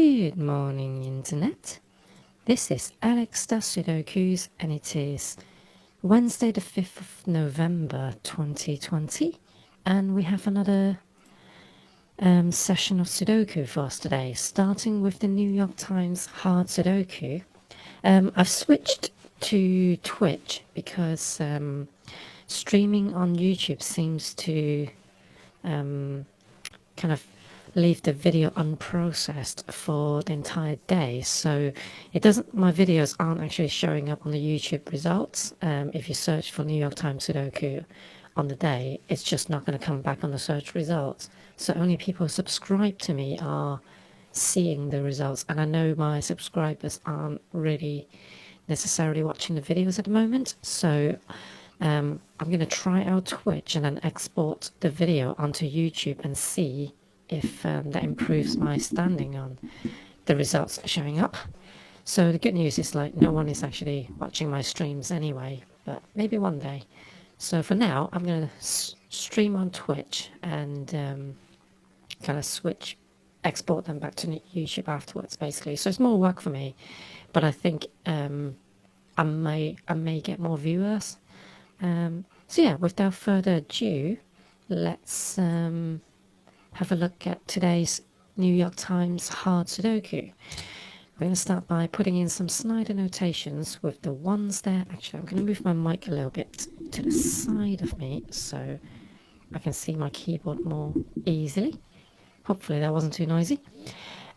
Good morning, Internet. This is Alex does Sudokus, and it is Wednesday, the 5th of November 2020, and we have another session of Sudoku for us today, starting with the New York Times hard Sudoku. I've switched to Twitch because streaming on YouTube seems to kind of leave the video unprocessed for the entire day, so my videos aren't actually showing up on the YouTube results. If you search for New York Times Sudoku on the day, it's just not going to come back on the search results, so only people who subscribe to me are seeing the results, and I know my subscribers aren't really necessarily watching the videos at the moment, so I'm going to try out Twitch and then export the video onto YouTube and see if that improves my standing on the results showing up. So the good news is, like, no one is actually watching my streams anyway, but maybe one day. So for now, I'm going to stream on Twitch and kind of export them back to YouTube afterwards, basically. So it's more work for me, but I think I may get more viewers. So yeah, without further ado, let's have a look at today's New York Times hard Sudoku. We're going to start by putting in some Snyder notations with the ones there. Actually, I'm going to move my mic a little bit to the side of me so I can see my keyboard more easily. Hopefully that wasn't too noisy.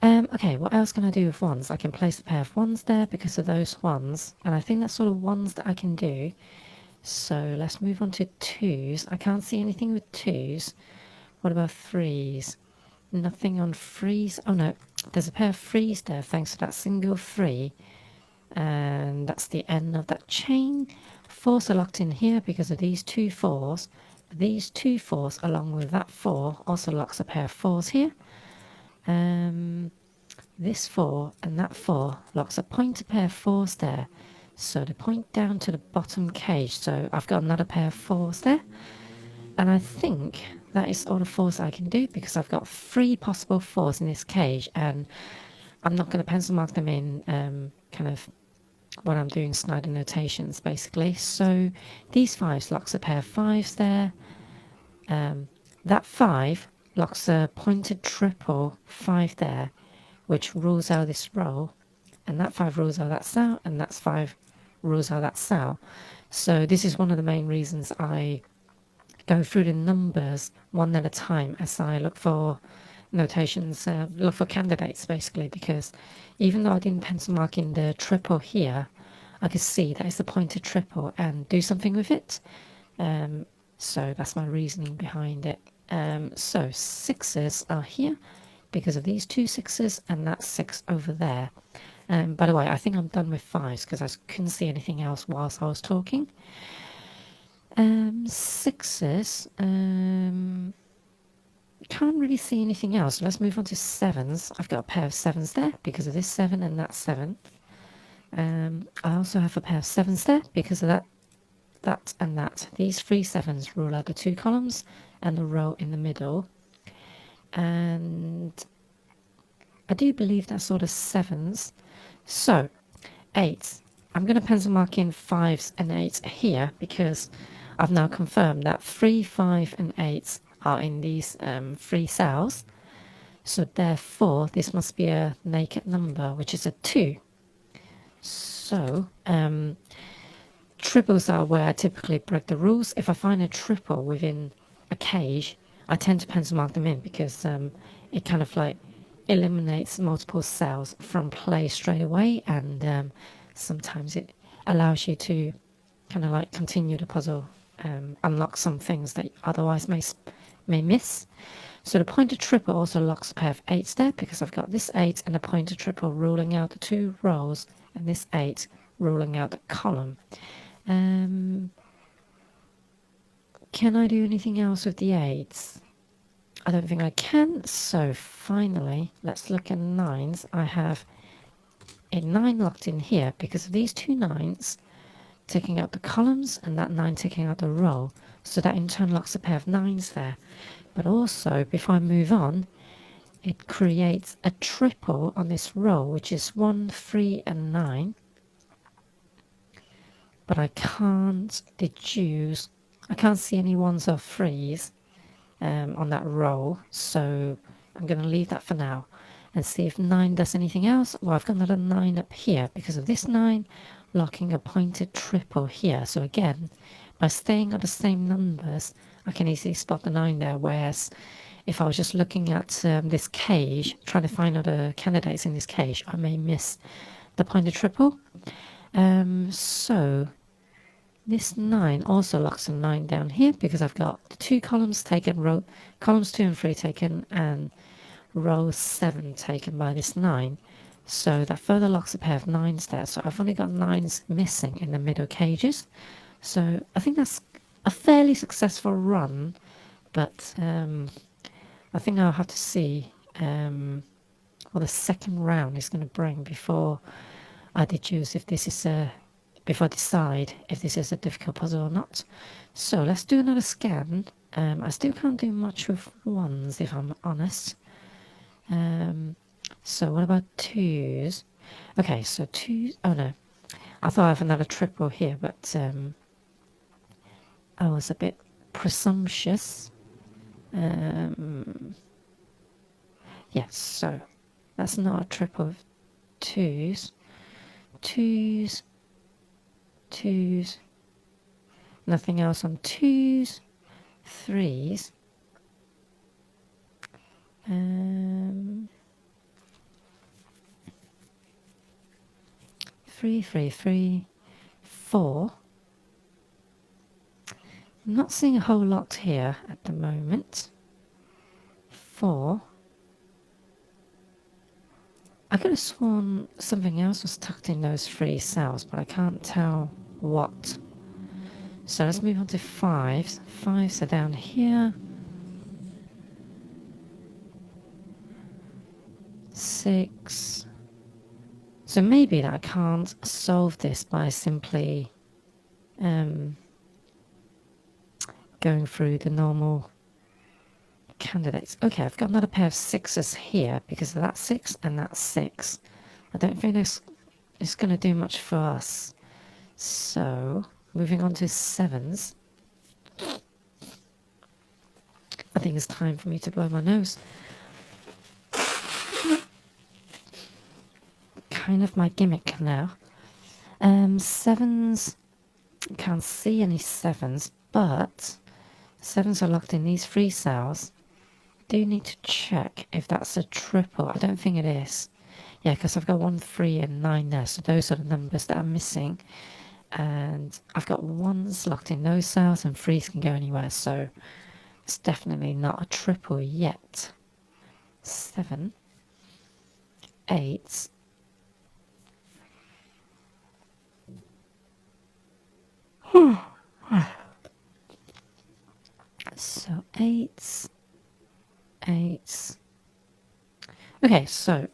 Okay, what else can I do with ones? I can place a pair of ones there because of those ones, and I think that's sort of ones that I can do. So let's move on to twos. I can't see anything with twos. What about threes? Nothing on threes. Oh no, there's a pair of threes there thanks to that single three, and that's the end of that chain. Fours are locked in here because of these two fours. These two fours along with that four also locks a pair of fours here. This four and that four locks a pointed pair of fours there, so they point down to the bottom cage, so I've got another pair of fours there. And I think that is all the fours I can do because I've got 3 possible fours in this cage, and I'm not going to pencil mark them in kind of when I'm doing Snyder notations, basically. So these fives locks a pair of fives there. That 5 locks a pointed triple 5 there, which rules out this row, and that 5 rules out that cell, and that's 5 rules out that cell. So this is one of the main reasons I go through the numbers one at a time as I look for notations, look for candidates, basically, because even though I didn't pencil mark in the triple here, I could see that it's a pointed triple and do something with it. So that's my reasoning behind it. So 6s are here because of these 2 6s and that 6 over there. By the way, I think I'm done with 5s because I couldn't see anything else whilst I was talking. 6s, can't really see anything else. Let's move on to 7s. I've got a pair of 7s there because of this 7 and that 7. I also have a pair of 7s there because of that and that. These 3 7s rule out the 2 columns and the row in the middle. And I do believe that's all the 7s. So 8s. I'm going to pencil mark in 5s and 8s here because I've now confirmed that 3, 5 and 8s are in these 3 cells. So therefore this must be a naked number, which is a 2. So triples are where I typically break the rules. If I find a triple within a cage, I tend to pencil mark them in because it kind of like eliminates multiple cells from play straight away, and sometimes it allows you to kind of like continue the puzzle, unlock some things that otherwise may miss. So the pointed triple also locks a pair of 8s there because I've got this 8 and a pointed triple ruling out the 2 rows and this 8 ruling out the column. Can I do anything else with the 8s? I don't think I can. So finally, let's look at 9s. I have a 9 locked in here because of these 2 9s taking out the columns and that 9 taking out the row. So that in turn locks a pair of 9s there. But also, before I move on, it creates a triple on this row, which is 1, 3, and 9. But I can't deduce, I can't see any 1s or 3s on that row, so I'm going to leave that for now and see if 9 does anything else. Well, I've got another 9 up here because of this 9 locking a pointed triple here. So again, by staying at the same numbers, I can easily spot the 9 there, whereas if I was just looking at this cage, trying to find other candidates in this cage, I may miss the pointed triple. So this 9 also locks a 9 down here because I've got the 2 columns taken, columns 2 and 3 taken, and row 7 taken by this 9. So that further locks a pair of 9s there. So I've only got 9s missing in the middle cages. So I think that's a fairly successful run, but I think I'll have to see what the second round is going to bring before I deduce if this is before I decide if this is a difficult puzzle or not. So let's do another scan. I still can't do much with 1s if I'm honest. So what about 2s? Okay, so 2s, oh no, I thought I have another triple here, but I was a bit presumptuous. Yes, so that's not a triple of 2s. 2s, 2s, nothing else on 2s, 3s. 3, 3, 3, 4. I'm not seeing a whole lot here at the moment. 4. I could have sworn something else was tucked in those 3 cells, but I can't tell what. So let's move on to 5s. 5s are down here. 6. So maybe that I can't solve this by simply going through the normal candidates. Okay, I've got another pair of 6s here because of that 6 and that 6. I don't think this is going to do much for us. So, moving on to 7s. I think it's time for me to blow my nose. Kind of my gimmick now. 7s, can't see any 7s, but 7s are locked in these 3 cells. Do need to check if that's a triple. I don't think it is. Yeah, because I've got 1, 3, and 9 there, so those are the numbers that I'm missing. And I've got 1s locked in those cells, and 3s can go anywhere, so it's definitely not a triple yet. 7, 8. So 8s. Okay, so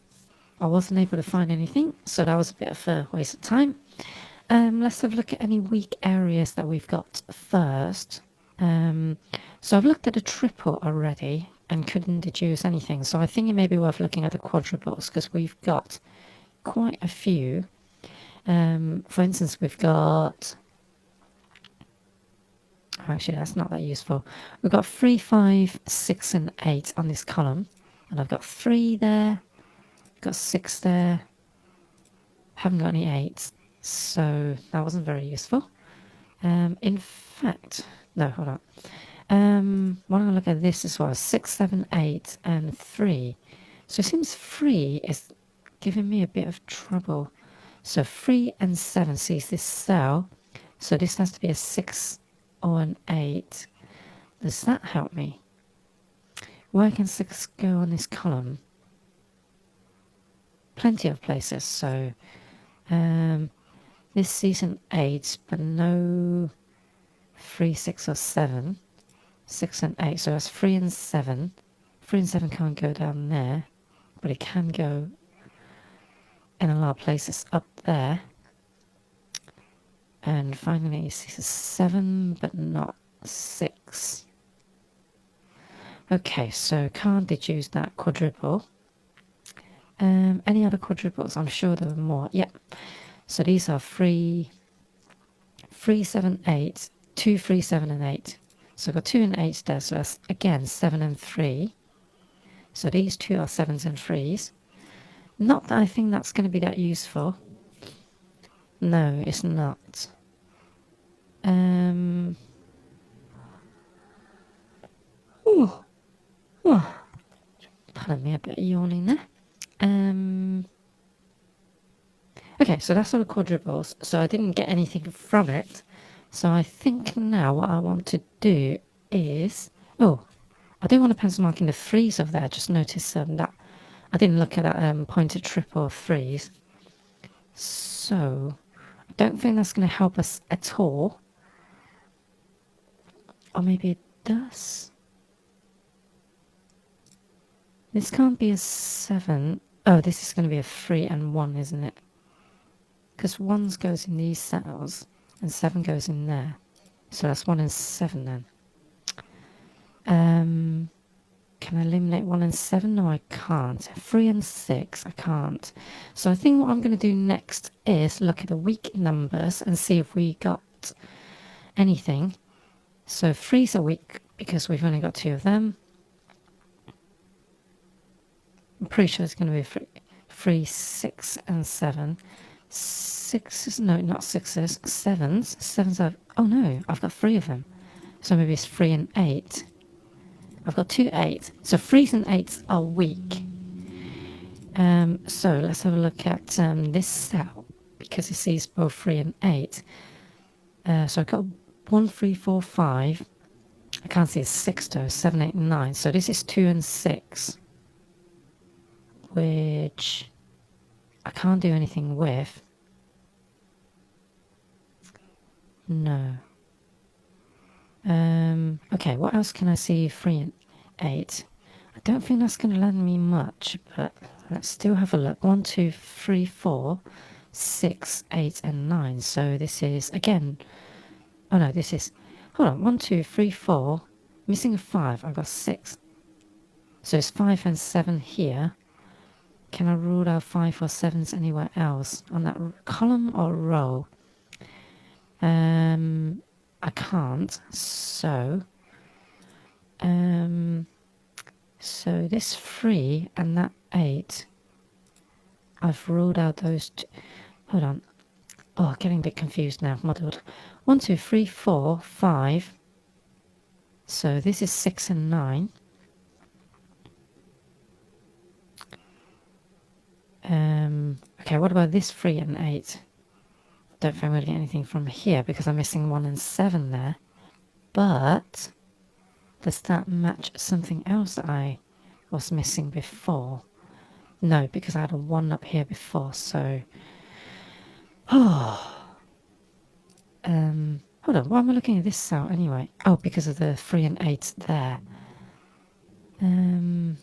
I wasn't able to find anything, so that was a bit of a waste of time. Let's have a look at any weak areas that we've got first. So I've looked at a triple already and couldn't deduce anything, so I think it may be worth looking at the quadruples because we've got quite a few. For instance, we've got... Actually, that's not that useful. We've got 3, 5, 6, and 8 on this column. And I've got 3 there. Got 6 there. Haven't got any 8s. So that wasn't very useful. In fact, no, hold on. Why don't I look at this as well? 6, 7, 8, and 3. So it seems 3 is giving me a bit of trouble. So 3 and 7 sees this cell. So this has to be a 6 or an 8. Does that help me? Where can 6 go on this column? Plenty of places. So this sees an 8, but no 3, 6, or 7. 6 and 8. So that's 3 and 7. 3 and 7 can't go down there, but it can go in a lot of places up there. And finally, it sees a 7, but not 6. Okay, so can't deduce that quadruple. Any other quadruples? I'm sure there are more. Yeah. So these are 3, 3, 7, 8, 2, 3, 7, and 8. So I've got 2 and 8 there, so that's again 7 and 3. So these two are 7s and 3s. Not that I think that's going to be that useful. No, it's not. Oh, pardon me, a bit yawning there. Okay, so that's all the quadruples. So I didn't get anything from it. So I think now what I want to do is... Oh, I do want a pencil mark in the 3s over there. I just noticed that I didn't look at that pointed triple of 3s. So I don't think that's going to help us at all. Or maybe it does. This can't be a 7. Oh, this is going to be a 3 and 1, isn't it? Because 1 goes in these cells and 7 goes in there. So that's 1 and 7 then. Can I eliminate 1 and 7? No, I can't. 3 and 6, I can't. So I think what I'm going to do next is look at the weak numbers and see if we got anything. So 3's are weak because we've only got 2 of them. I'm pretty sure it's going to be 3, 6, and 7. 6s, no, not 6s, 7s. 7s are, oh no, I've got 3 of them. So maybe it's 3 and 8. I've got 2 8s. So 3s and 8s are weak. So let's have a look at this cell because it sees both 3 and 8. So I've got 1, 3, 4, 5. I can't see a 6 though. 7, 8, and 9. So this is 2 and 6, which I can't do anything with. No. Okay, what else can I see? 3 and 8. I don't think that's going to land me much, but let's still have a look. 1, 2, 3, 4, 6, 8, and 9. So this is, again, oh no, this is, hold on, 1, 2, 3, 4, missing a 5, I've got 6. So it's 5 and 7 here. Can I rule out 5 or 7s anywhere else on that column or row? I can't, so so this 3 and that 8, I've ruled out those two. Hold on. Oh, getting a bit confused now, muddled. 1, 2, 3, 4, 5. So this is 6 and 9. Okay, what about this 3 and 8? Don't think I'm going to get anything from here because I'm missing 1 and 7 there. But does that match something else that I was missing before? No, because I had a 1 up here before, so... Oh. Hold on, why am I looking at this cell anyway? Oh, because of the 3 and 8 there. 1,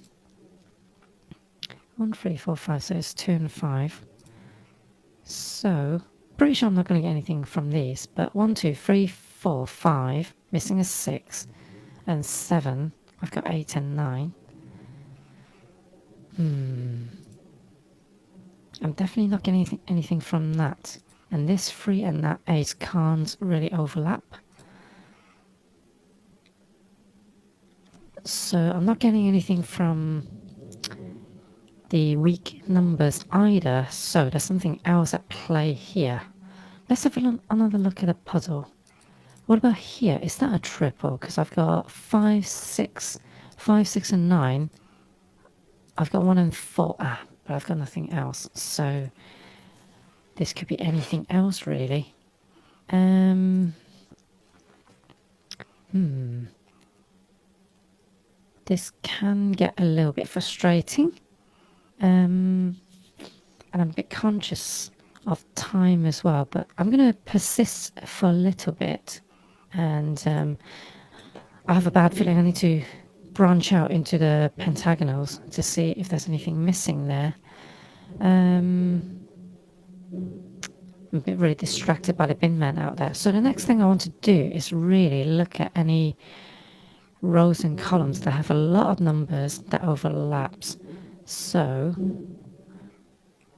3, 4, 5, so it's 2 and 5. So, pretty sure I'm not going to get anything from these, but 1, 2, 3, 4, 5, missing a 6, and 7. I've got 8 and 9. I'm definitely not getting anything from that. And this 3 and that 8 can't really overlap. So I'm not getting anything from the weak numbers either. So there's something else at play here. Let's have another look at the puzzle. What about here? Is that a triple? Because I've got 5, 6, 5, 6, and 9. I've got 1 and 4. But I've got nothing else. So this could be anything else, really. This can get a little bit frustrating. And I'm a bit conscious of time as well. But I'm going to persist for a little bit. And I have a bad feeling I need to branch out into the pentagonals to see if there's anything missing there. I'm a bit really distracted by the bin man out there. So the next thing I want to do is really look at any rows and columns that have a lot of numbers that overlaps. So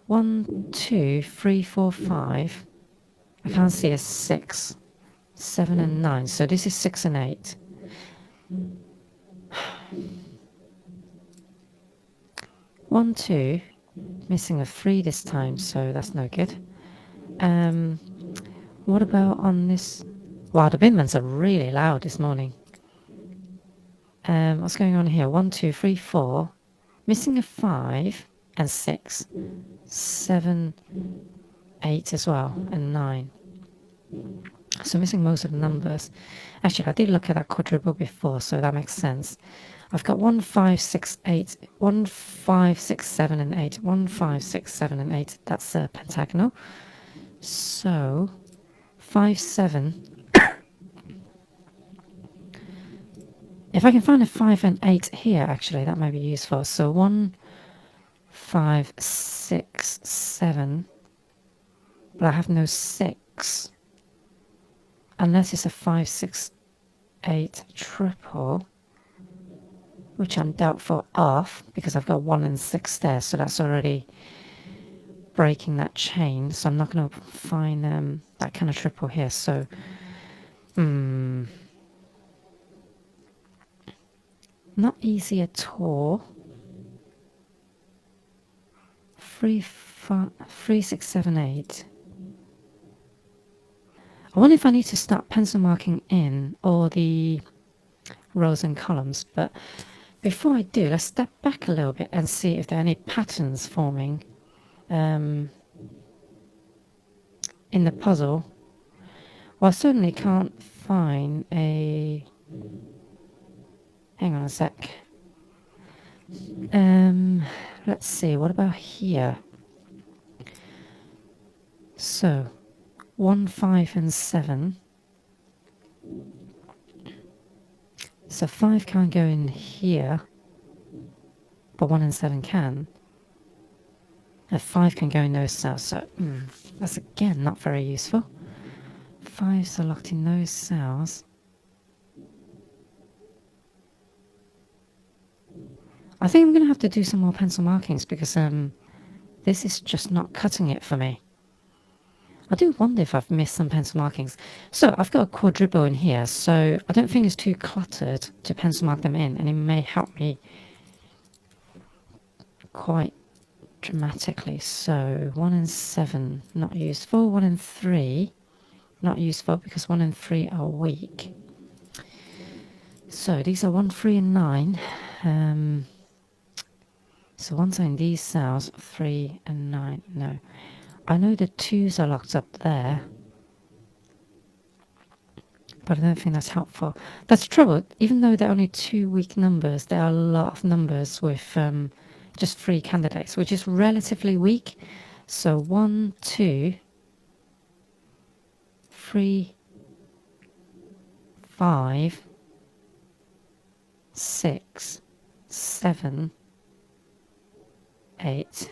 1, 2, 3, 4, 5. I can't see a 6, 7 and 9. So this is 6 and 8. One, 2, missing a 3 this time, so that's no good. What about on this? Wow, the binmans are really loud this morning. What's going on here? 1, 2, 3, 4. Missing a 5 and 6. 7, 8 as well, and 9. So missing most of the numbers. Actually, I did look at that quadruple before, so that makes sense. I've got 1, 5, 6, 8, 1, 5, 6, 7, and 8. 1, 5, 6, 7, and 8. That's a pentagonal. So 5, 7. If I can find a 5 and 8 here, actually, that might be useful. So 1, 5, 6, 7. But I have no 6. Unless it's a 5, 6, 8 triple, which I'm doubtful of, because I've got 1 and 6 there, so that's already breaking that chain. So I'm not going to find that kind of triple here. So, not easy at all. 3, 6, 7, 8. I wonder if I need to start pencil marking in all the rows and columns, but before I do, let's step back a little bit and see if there are any patterns forming in the puzzle. Well, I certainly can't find a... Hang on a sec. Let's see, what about here? So 1, 5 and 7. So 5 can't go in here, but 1 and 7 can. And 5 can go in those cells, so that's again not very useful. 5s are locked in those cells. I think I'm going to have to do some more pencil markings because this is just not cutting it for me. I do wonder if I've missed some pencil markings. So I've got a quadruple in here, so I don't think it's too cluttered to pencil mark them in, and it may help me quite dramatically. So 1 and 7, not useful. 1 and 3, not useful because 1 and 3 are weak. So these are 1, 3 and 9. So ones are in these cells, 3 and 9. No. I know the 2s are locked up there, but I don't think that's helpful. That's the trouble. Even though there are only 2 weak numbers, there are a lot of numbers with just 3 candidates, which is relatively weak. So 1, 2, 3, 5, 6, 7, 8.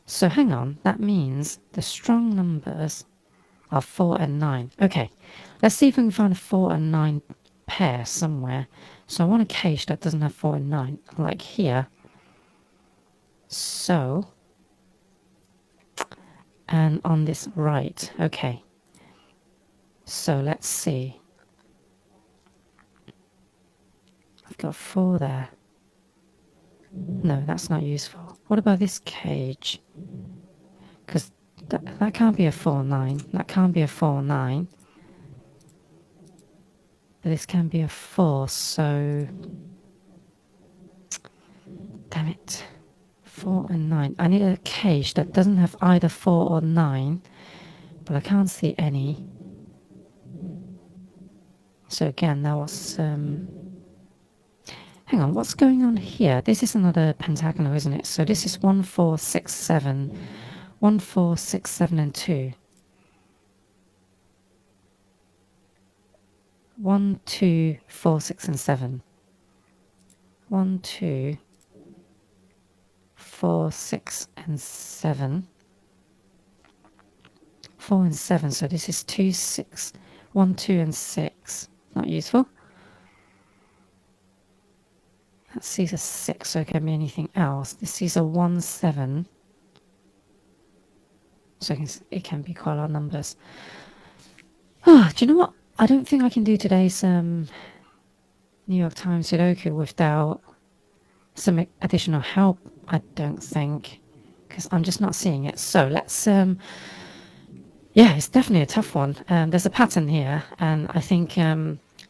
So hang on, that means the strong numbers are 4 and 9. Okay, let's see if we can find a 4 and 9 pair somewhere. So I want a cage that doesn't have 4 and 9, like here. So, and on this right, okay. So let's see. I've got 4 there. No, that's not useful. What about this cage? Because that can't be a 4, 9. That can't be a 4, 9. But this can be a 4, so... Damn it. 4 and 9. I need a cage that doesn't have either 4 or 9. But I can't see any. So again, that was... Hang on, what's going on here? This is another pentagonal, isn't it? So this is 1, 4, 6, 7. 1, 4, 6, 7, and 2. 1, 2, 4, 6, and 7. 1, 2, 4, 6, and 7. 4 and 7, so this is 2, 6. 1, 2, and 6. Not useful. That sees a 6, so it can be anything else. This sees a 1, 7. So it can be quite a lot of numbers. Oh, do you know what? I don't think I can do today's New York Times Sudoku without some additional help, I don't think. Because I'm just not seeing it. So let's... yeah, it's definitely a tough one. There's a pattern here. And I think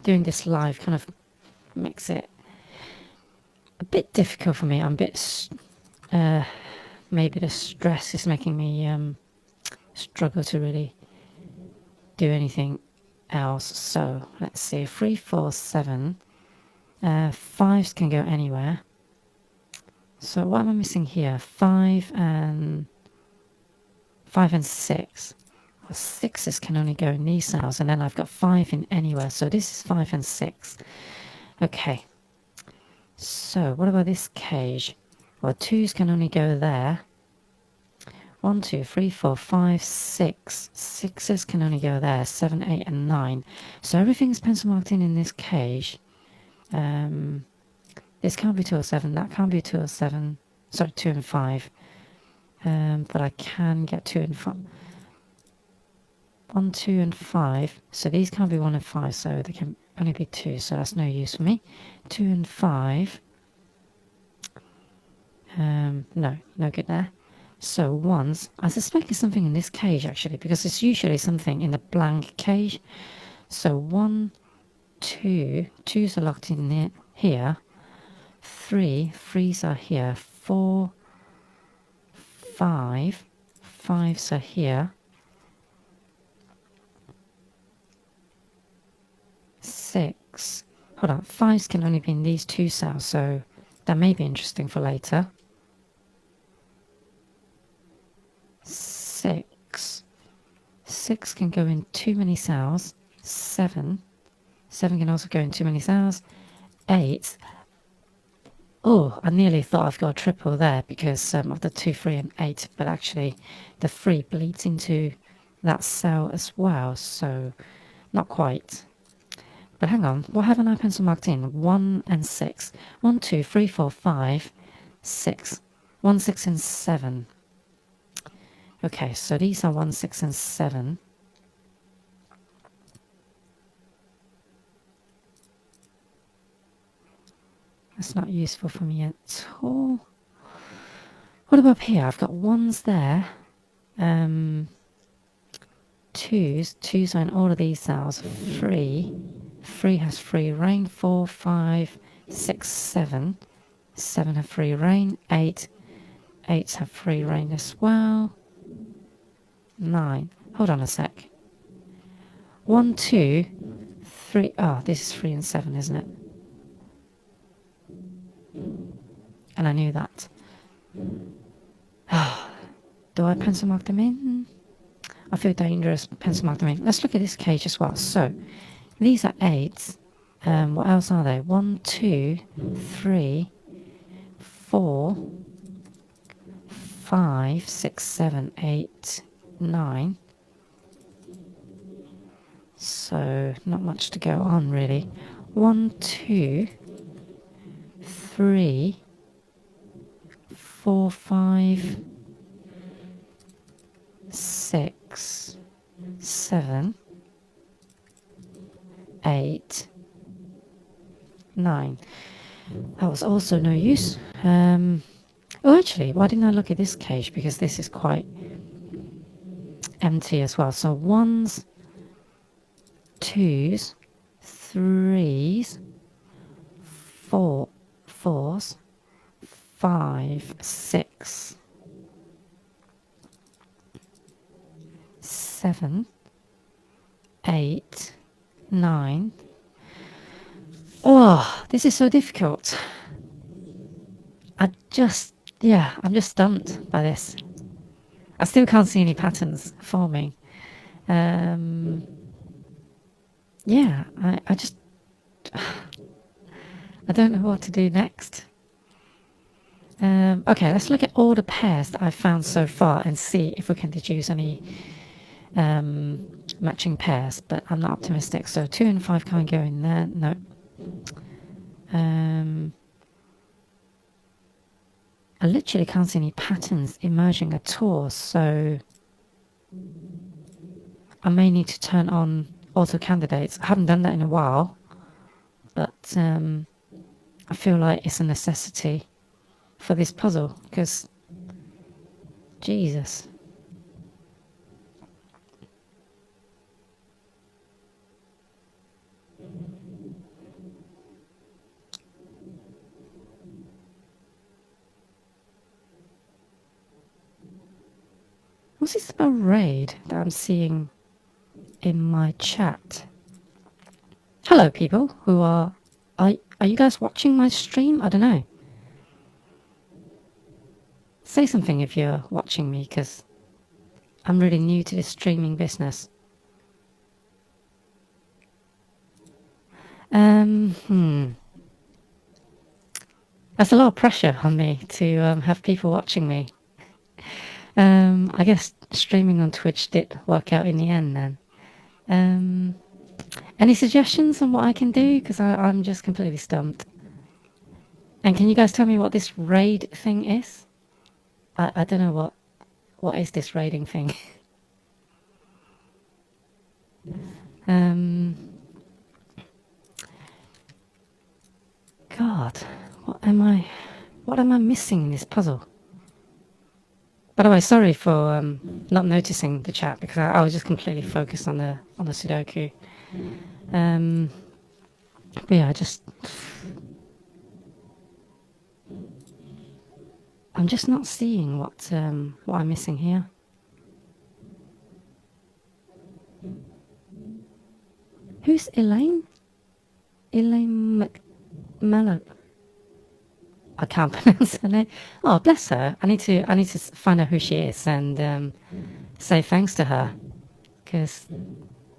doing this live kind of makes it a bit difficult for me. I'm a bit... maybe the stress is making me struggle to really do anything else. So let's see, 3, 4, 7. 5s can go anywhere. So what am I missing here? 5 and 6. Well, 6s can only go in these cells, and then I've got 5 in anywhere. So this is 5 and 6. Okay. So what about this cage? Well, 2s can only go there. 1, 2, 3, 4, 5, 6. 6s can only go there. 7, 8, and 9. So everything's pencil marked in this cage. This can't be 2 or 7. That can't be 2 or 7. Sorry, 2 and 5. But I can get 2 and 5. 1, 2, and 5. So these can't be 1 and 5. So they can only be 2. So that's no use for me. 2 and 5. No good there. So ones, I suspect it's something in this cage actually, because it's usually something in the blank cage. So 1, 2, 2s are locked in there, here. 3, 3s are here. 4, 5, 5s are here. 6, hold on, 5s can only be in these 2 cells, so that may be interesting for later. 6 can go in too many cells. 7 can also go in too many cells. 8, oh, I nearly thought I've got a triple there because of the 2, 3 and 8, but actually the 3 bleeds into that cell as well, so not quite. But hang on, what haven't I pencil marked in? 1 and 6. 1, 2, 3, 4, 5, 6. 1, 6 and 7. Okay, so these are 1, 6 and 7. That's not useful for me at all. What about here? I've got 1s there. 2s are in all of these cells. 3 has free reign. 4, 5, 6, 7. 7 have free reign. 8 have free reign as well. 9. Hold on a sec. 1, 2, 3. Oh, this is 3 and 7, isn't it? And I knew that. Do I pencil mark them in? I feel dangerous. Pencil mark them in. Let's look at this cage as well. So these are 8s. What else are they? 1, 2, 3, 4, 5, 6, 7, 8, 9. So not much to go on really. 1, 2, 3, 4, 5, 6, 7, 8, 9. That was also no use. Oh, actually, why didn't I look at this cage? Because this is quite empty as well. So 1s, 2s, 3s, 4s, 5, 6, 7, 8, 9. Oh, this is so difficult. I'm just stumped by this. I still can't see any patterns forming. Yeah, I just... I don't know what to do next. Okay, let's look at all the pairs that I've found so far and see if we can deduce any matching pairs, but I'm not optimistic. So 2 and 5 can't go in there. No. I literally can't see any patterns emerging at all, so I may need to turn on auto candidates. I haven't done that in a while, but I feel like it's a necessity for this puzzle, because Jesus. What's this about raid that I'm seeing in my chat? Hello, people who are you guys watching my stream? I don't know. Say something if you're watching me, because I'm really new to this streaming business. That's a lot of pressure on me to have people watching me. I guess streaming on Twitch did work out in the end then. Any suggestions on what I can do? Because I'm just completely stumped. And can you guys tell me what this raid thing is? I don't know what is this raiding thing. God, what am I missing in this puzzle? By the way, sorry for not noticing the chat, because I was just completely focused on the Sudoku. But yeah, I'm just not seeing what I'm missing here. Who's Elaine? Elaine I can't pronounce her name. Oh, bless her. I need to find out who she is and say thanks to her, because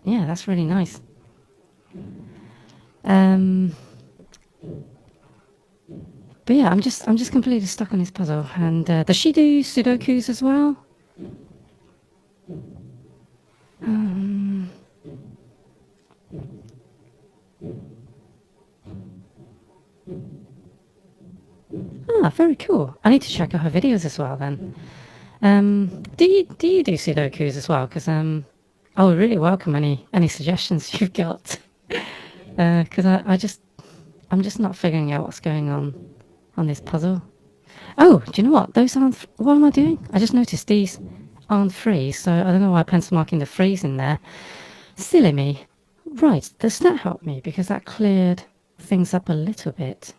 yeah, that's really nice. But yeah, I'm just completely stuck on this puzzle. And does she do Sudokus as well? Ah, very cool. I need to check out her videos as well then. Do you do Sudokus as well? Because I would really welcome any suggestions you've got. Because I'm just not figuring out what's going on this puzzle. Oh, do you know what? Those aren't. What am I doing? I just noticed these aren't freeze, so I don't know why I pencil marking the freeze in there. Silly me. Right, does that help me? Because that cleared things up a little bit.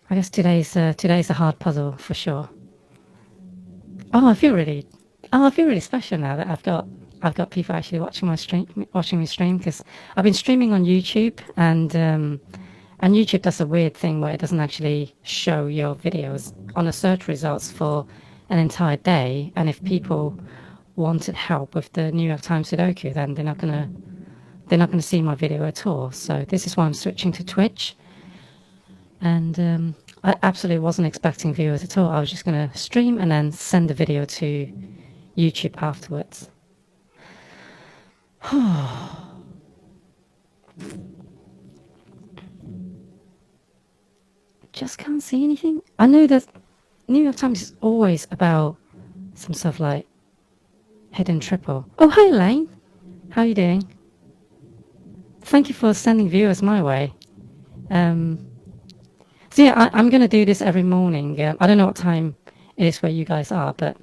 I guess today's a hard puzzle for sure. Oh, I feel really special now that I've got people actually watching me stream, because I've been streaming on YouTube, and YouTube does a weird thing where it doesn't actually show your videos on the search results for an entire day, and if people wanted help with the New York Times Sudoku, then they're not gonna see my video at all. So this is why I'm switching to Twitch. And I absolutely wasn't expecting viewers at all. I was just going to stream and then send the video to YouTube afterwards. Just can't see anything. I know that New York Times is always about some sort of like hidden triple. Oh, hey Elaine, how are you doing? Thank you for sending viewers my way. So yeah, I'm going to do this every morning. I don't know what time it is where you guys are, but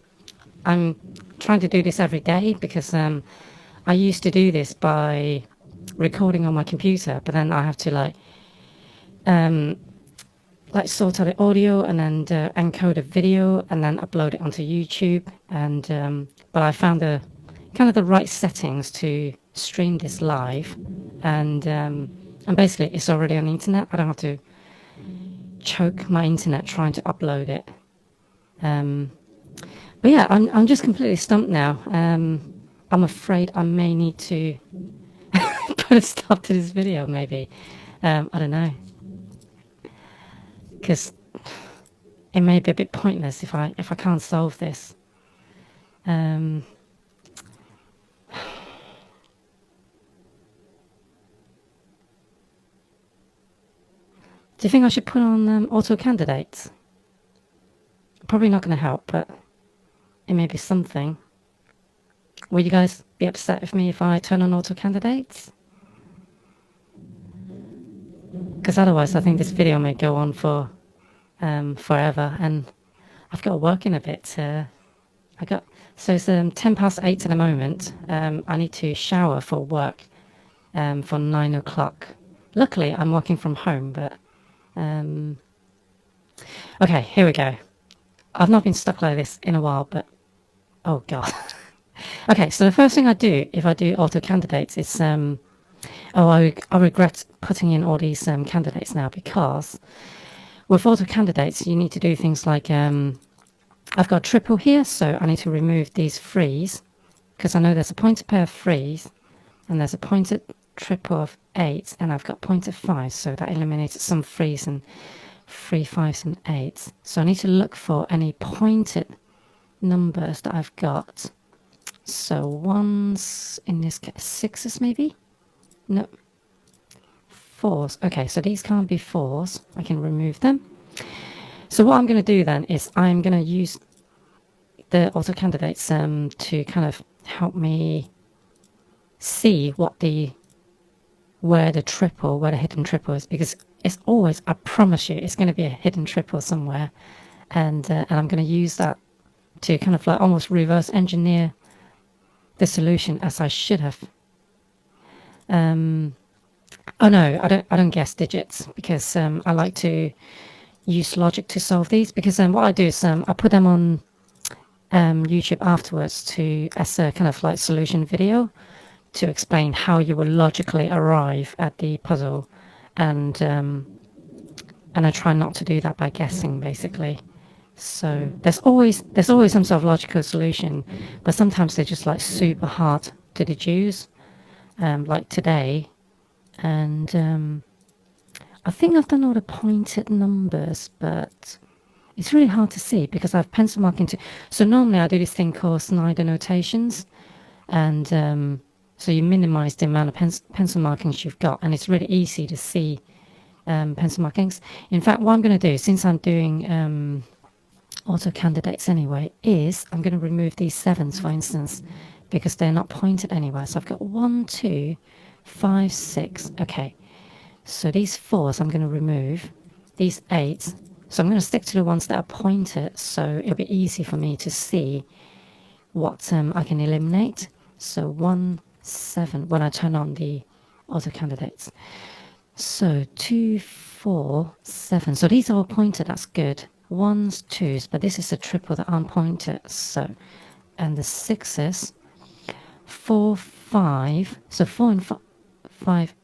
I'm trying to do this every day, because I used to do this by recording on my computer, but then I have to like sort out the audio and then encode a video and then upload it onto YouTube. And but I found the kind of the right settings to stream this live, and basically it's already on the internet. I don't have to choke my internet trying to upload it. But yeah, I'm just completely stumped now. I'm afraid I may need to put a stop to this video, maybe. I don't know, because it may be a bit pointless if I can't solve this. Do you think I should put on auto candidates? Probably not going to help, but it may be something. Will you guys be upset with me if I turn on auto candidates? Because otherwise I think this video may go on for forever, and I've got to work in a bit. So it's 8:10 at the moment. I need to shower for work for 9 o'clock. Luckily I'm working from home, but okay, here we go. I've not been stuck like this in a while, but oh god. Okay, so the first thing I do if I do auto candidates is I regret putting in all these candidates now, because with auto candidates you need to do things like I've got a triple here, so I need to remove these threes, because I know there's a pointed pair of threes and there's a pointed triple of 8, and I've got pointed 5, so that eliminated some threes and 3 5s and 8s. So I need to look for any pointed numbers that I've got. So ones, in this case 6s maybe? No, 4s. Okay, so these can't be 4s. I can remove them. So what I'm going to do then is I'm going to use the auto candidates to kind of help me see where the hidden triple is, because it's always, I promise you, it's going to be a hidden triple somewhere, and I'm going to use that to kind of like almost reverse engineer the solution, as I should have. Oh no, I don't guess digits, because I like to use logic to solve these, because what I do is I put them on YouTube afterwards as a kind of like solution video to explain how you will logically arrive at the puzzle, and I try not to do that by guessing, basically. So there's always some sort of logical solution, but sometimes they're just like super hard to deduce, like today. And I think I've done all the pointed numbers, but it's really hard to see because I've pencil marked into. So normally I do this thing called Snyder notations, and so you minimize the amount of pencil markings you've got, and it's really easy to see pencil markings. In fact, what I'm going to do, since I'm doing auto candidates anyway, is I'm going to remove these 7s, for instance, because they're not pointed anywhere. So I've got 1, 2, 5, 6. Okay, so these 4s I'm going to remove. These 8s, so I'm going to stick to the ones that are pointed, so it'll be easy for me to see what I can eliminate. So 1, 7 when I turn on the auto candidates. So 2, 4, 7. So these are all pointed. That's good. 1s, 2s, but this is a triple that aren't pointed. So, and the 6s, 4, 5. So 4 and 5.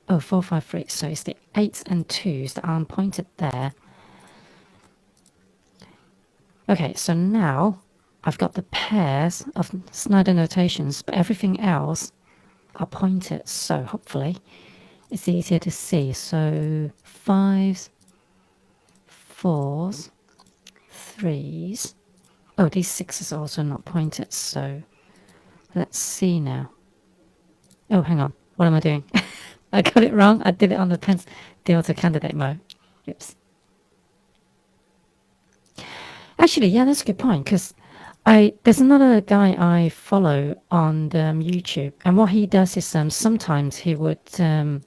Oh, 4, 5, 3. So it's the 8s and 2s that aren't pointed there. Okay, so now I've got the pairs of Snyder notations, but everything else are pointed. So hopefully it's easier to see. So 5s, 4s, 3s. Oh, these 6s are also not pointed. So let's see now. Oh, hang on. What am I doing? I got it wrong. I did it on the auto candidate mode. Oops. Actually, yeah, that's a good point, because there's another guy I follow on YouTube, and what he does is sometimes he would kind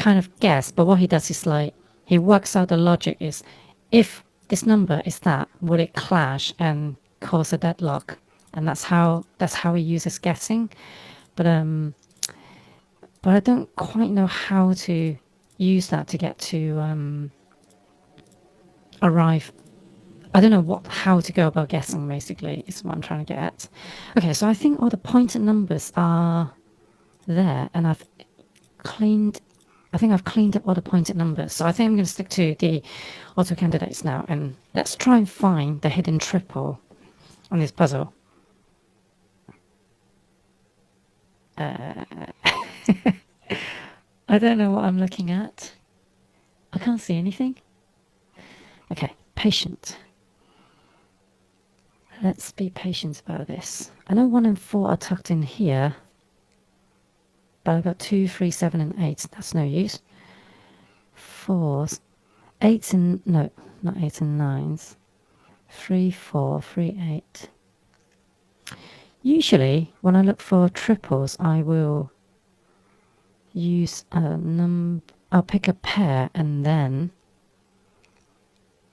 of guess, but what he does is like he works out the logic is, if this number is that, would it clash and cause a deadlock? And that's how he uses guessing. But I don't quite know how to use that to get to arrive. I don't know how to go about guessing, basically, is what I'm trying to get at. Okay, so I think all the pointed numbers are there, and I think I've cleaned up all the pointed numbers. So I think I'm going to stick to the auto candidates now, and let's try and find the hidden triple on this puzzle. I don't know what I'm looking at. I can't see anything. Okay, patient. Let's be patient about this. I know 1 and 4 are tucked in here, but I've got 2, 3, 7 and 8. That's no use. 4s. 8s and, no, not 8 and 9s. 3, 4, 3, 8. Usually, when I look for triples, I will use I'll pick a pair and then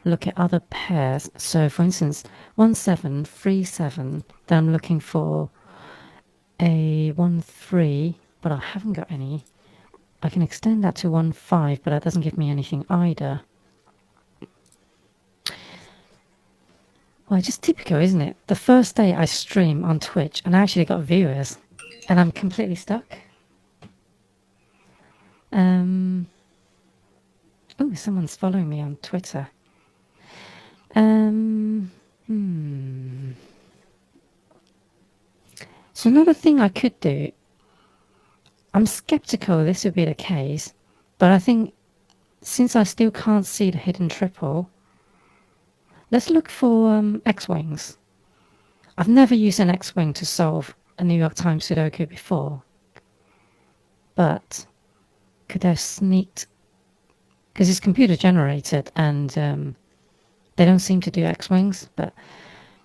look at other pairs. So, for instance, 1, 7, 3, 7. Then I'm looking for a 1, 3, but I haven't got any. I can extend that to 1, 5, but that doesn't give me anything either. Well, it's just typical, isn't it? The first day I stream on Twitch and I actually got viewers and I'm completely stuck. Oh, someone's following me on Twitter. So another thing I could do, I'm skeptical this would be the case, but I think since I still can't see the hidden triple, let's look for X-Wings. I've never used an X-Wing to solve a New York Times Sudoku before, but could I have sneaked, because it's computer generated and they don't seem to do X-Wings, but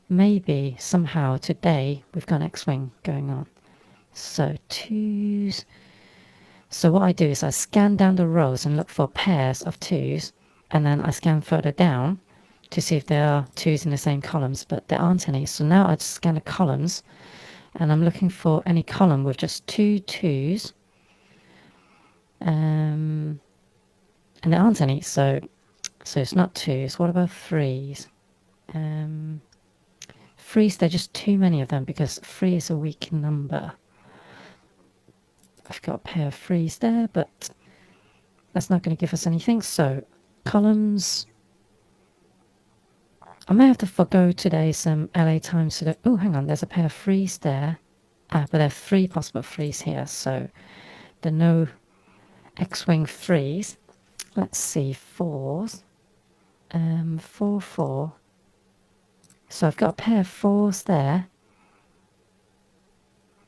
maybe somehow today we've got an X-Wing going on. So 2s. So what I do is I scan down the rows and look for pairs of 2s, and then I scan further down to see if there are 2s in the same columns, but there aren't any. So now I just scan the columns and I'm looking for any column with just 2 2s. And there aren't any, so it's not 2s. What about 3s? 3s, there are just too many of them because 3 is a weak number. I've got a pair of 3s there, but that's not going to give us anything. So columns, I may have to forgo today's LA Times Sudoku. Oh, hang on, there's a pair of 3s there. But there are 3 possible 3s here, so there are no X-Wing 3s. Let's see, 4s. 4, 4. So I've got a pair of 4s there.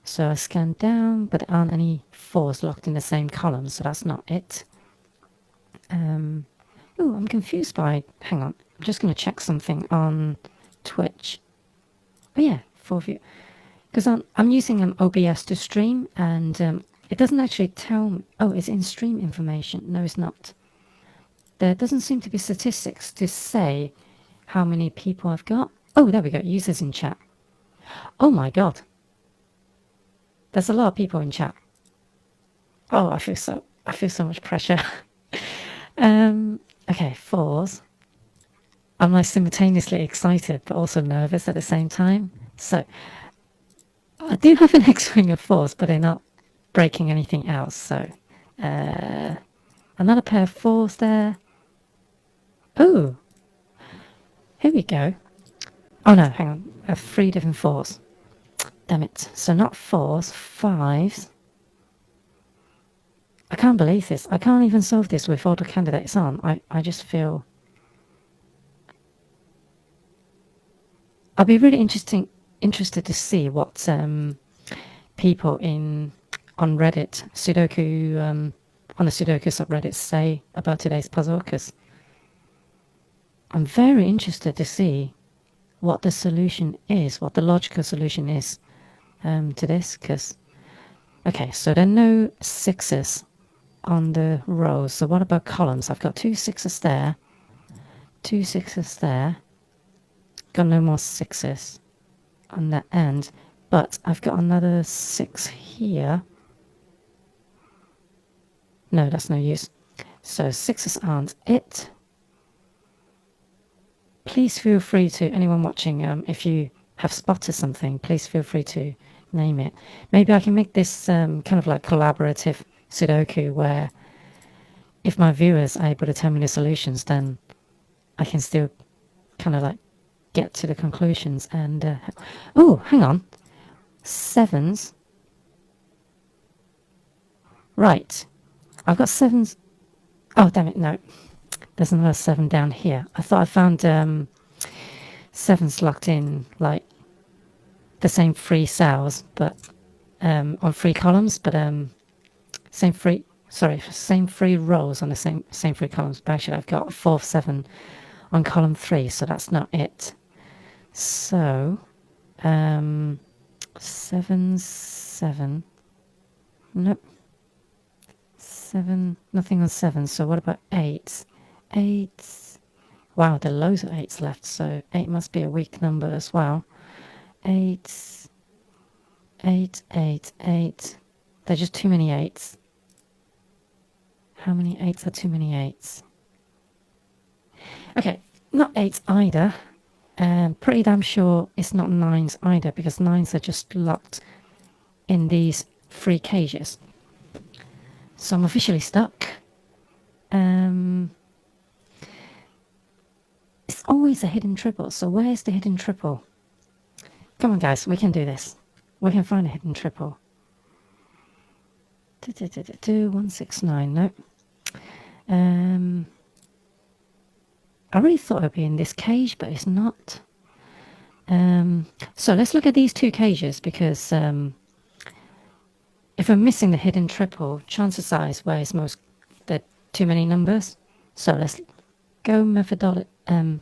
So I scan down, but there aren't any 4s locked in the same column, so that's not it. Oh, I'm confused by, hang on, I'm just going to check something on Twitch. Oh yeah, 4 view. Because I'm using OBS to stream, and it doesn't actually tell me. Oh, it's in stream information. No, it's not. There doesn't seem to be statistics to say how many people I've got. Oh, there we go, users in chat. Oh my god. There's a lot of people in chat. Oh, I feel so much pressure. Okay, 4s. I'm like simultaneously excited but also nervous at the same time. So I do have an X-Wing of 4s, but they're not breaking anything else. So another pair of 4s there. Oh, here we go. Oh no, hang on. I have 3 different 4s. Damn it. So not 4s, 5s. I can't believe this. I can't even solve this with all the candidates on. I just feel... I'll be really interested to see what people on Reddit, Sudoku, on the Sudoku subreddit say about today's puzzle, because I'm very interested to see what the solution is, what the logical solution is to this, because... Okay, so there are no 6s on the rows. So what about columns? I've got 2 6s there, 2 6s there. Got no more 6s on that end, but I've got another 6 here. No, that's no use. So 6s aren't it. Please feel free to, anyone watching, if you have spotted something, please feel free to name it. Maybe I can make this kind of like collaborative Sudoku where if my viewers are able to tell me the solutions, then I can still kind of like get to the conclusions. And oh, hang on, 7s. Right, I've got 7s. Oh damn it, no, there's another 7 down here. I thought I found 7s locked in like the same 3 cells, but on 3 columns, but same 3 sorry, same 3 rows on the same 3 columns, but actually I've got 4, 7 on column 3, so that's not it. So 7, 7, nope, 7, nothing on 7. So what about 8? 8, wow, there are loads of 8s left, so 8 must be a weak number as well. 8, 8, 8, 8. There are just too many 8s. How many 8s are too many 8s? Okay, not 8s either. Pretty damn sure it's not 9s either, because 9s are just locked in these 3 cages. So I'm officially stuck. It's always a hidden triple, so where's the hidden triple? Come on guys, we can do this. We can find a hidden triple. 169, no. I really thought it would be in this cage, but it's not. So let's look at these 2 cages, because if we're missing the hidden triple, chances are it's where it's most, there are too many numbers. So let's go methodologic, I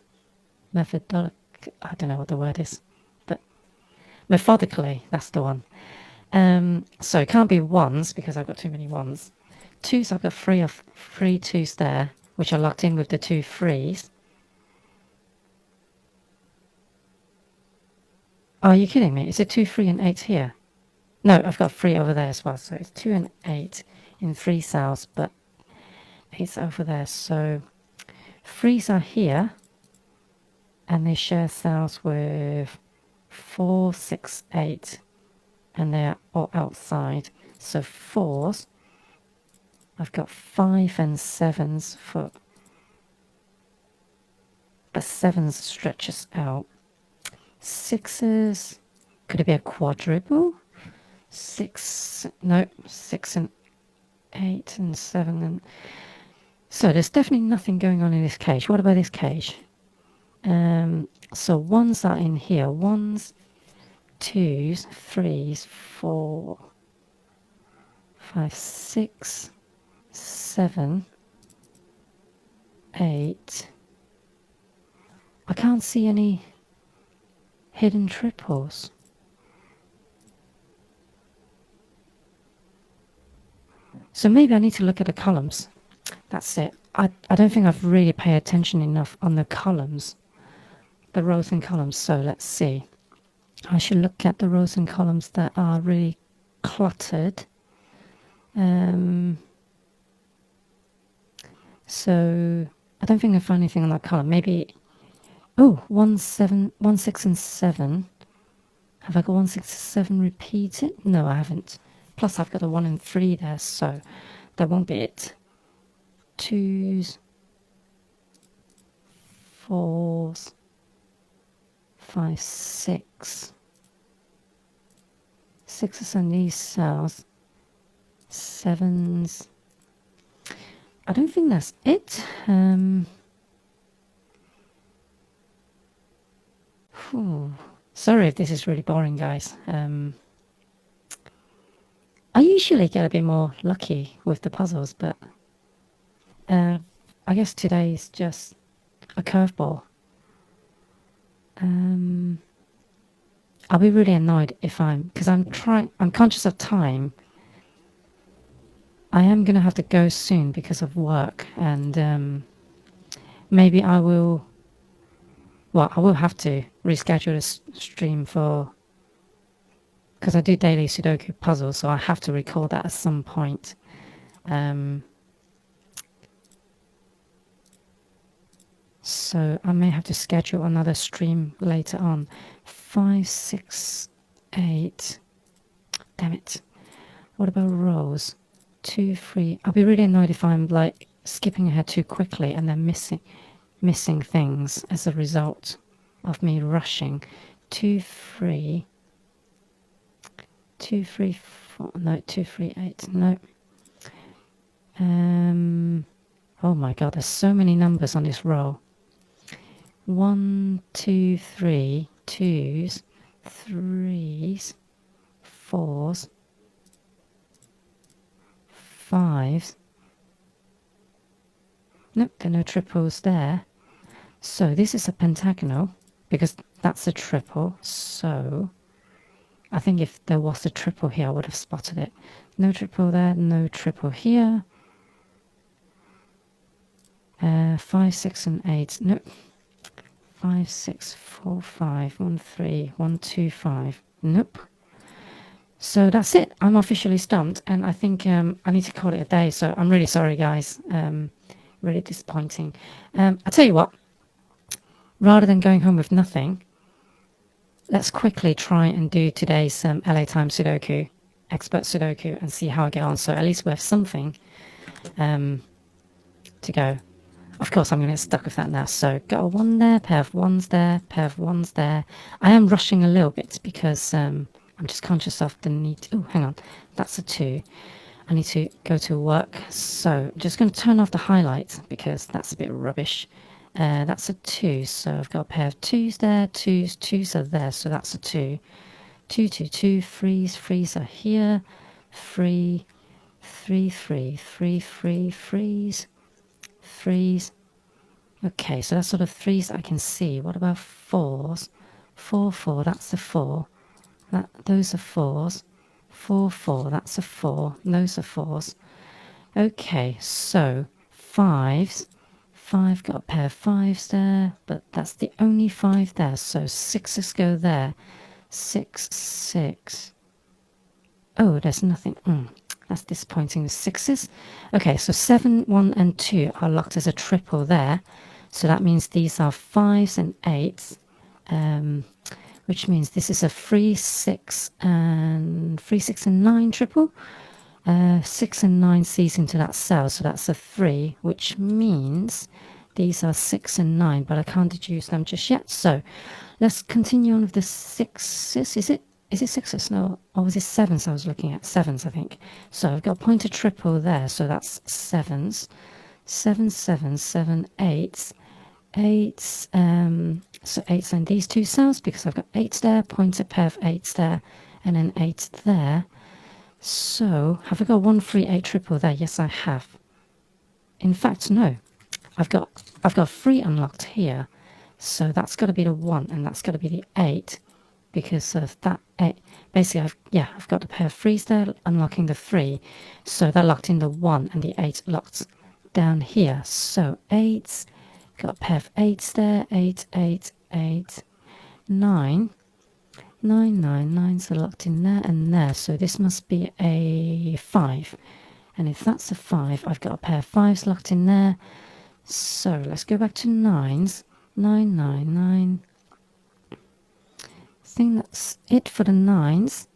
don't know what the word is, but methodically, that's the one. So it can't be 1s because I've got too many 1s. 2s, I've got 3 2s there, which are locked in with the 2 3s. Oh, are you kidding me? Is it 2, 3 and 8 here? No, I've got 3 over there as well, so it's 2 and 8 in 3 cells, but 8's over there, so 3's are here, and they share cells with 4, 6, 8, and they're all outside. So 4s, I've got 5 and 7s for, but 7s stretches out. 6s, could it be a quadruple? 6, no, 6 and 8 and 7 and... So there's definitely nothing going on in this cage. What about this cage? So 1s are in here. 1s, 2s, 3s, 4, 5, 6, 7, 8. I can't see any hidden triples. So maybe I need to look at the columns. That's it. I don't think I've really paid attention enough on the columns, the rows and columns. So let's see. I should look at the rows and columns that are really cluttered. So I don't think I found anything on that column. Maybe, oh, 1, 7, 1, 6 and 7. Have I got 1, 6, 7 repeated? No, I haven't. Plus I've got a 1 and 3 there, so that won't be it. 2s, 4s, 5, 6. 6s on these cells. 7s. I don't think that's it. Sorry if this is really boring, guys. I usually get a bit more lucky with the puzzles, but I guess today is just a curveball. I'll be really annoyed if because I'm conscious of time. I am going to have to go soon because of work, and maybe I will have to reschedule this stream because I do daily Sudoku puzzles, so I have to record that at some point. So I may have to schedule another stream later on. 5, 6, 8. Damn it. What about rows? 2, 3. I'll be really annoyed if I'm like skipping ahead too quickly and then missing things as a result of me rushing. 2, 3. 2, 3, 4. No, 2, 3, 8. No. Oh my god, there's so many numbers on this row. 1, 2, 3, 2s, 3s, 4s, 5s, Nope, there are no triples there. So this is a pentagonal, because that's a triple. So I think if there was a triple here, I would have spotted it. No triple there, no triple here. 5, 6, and 8. Nope. 5, 6, 4, 5, 1, 3, 1, 2, 5. Nope. So that's it. I'm officially stumped, and I think I need to call it a day. So I'm really sorry, guys. Really disappointing. I tell you what, rather than going home with nothing, let's quickly try and do today's LA Times Sudoku, expert Sudoku, and see how I get on. So at least we have something to go. Of course, I'm going to get stuck with that now. So got a 1 there, pair of 1s there, pair of 1s there. I am rushing a little bit because I'm just conscious of the need. Oh, hang on. That's a 2. I need to go to work. So I'm just going to turn off the highlights because that's a bit rubbish. That's a 2. So I've got a pair of 2s there. 2s are there. So that's a 2. 2, 2, 2. 3s. 3s are here. 3, 3, 3, 3, 3, 3s. 3s. Okay, so that's sort of 3s I can see. What about 4s? 4, 4, that's a 4. Those are 4s. 4, 4, that's a 4. Those are 4s. Okay, so 5s. 5, got a pair of 5s there, but that's the only 5 there. So 6s go there. 6, 6. Oh, there's nothing. That's disappointing. The 6s. Okay, so 7, 1, and 2 are locked as a triple there. So that means these are 5s and 8s, which means this is a 3, 6, and 3, 6, and 9 triple. 6 and 9 sees into that cell, so that's a 3, which means these are 6 and 9, but I can't deduce them just yet. So let's continue on with the 6s. Is it 6s? No, or was it 7s I was looking at? 7s, I think. So I've got a pointer triple there, so that's 7s. 7, 7, 7, 8s. 8s, so 8s and these 2 cells, because I've got 8s there, pointer pair of 8s there, and then 8 there. So have I got 1, 3, 8 triple there? Yes, I have. In fact, no. I've got 3 unlocked here. So that's got to be the 1, and that's got to be the 8, because of that 8. Basically, I've got a pair of 3s there, unlocking the 3. So that locked in the 1, and the 8 locked down here. So 8s, got a pair of 8s there, 8, 8, 8, 9. 9, 9, 9s are locked in there and there. So this must be a 5. And if that's a 5, I've got a pair of 5s locked in there. So let's go back to 9s. 9, 9, 9. I think that's it for the 9s.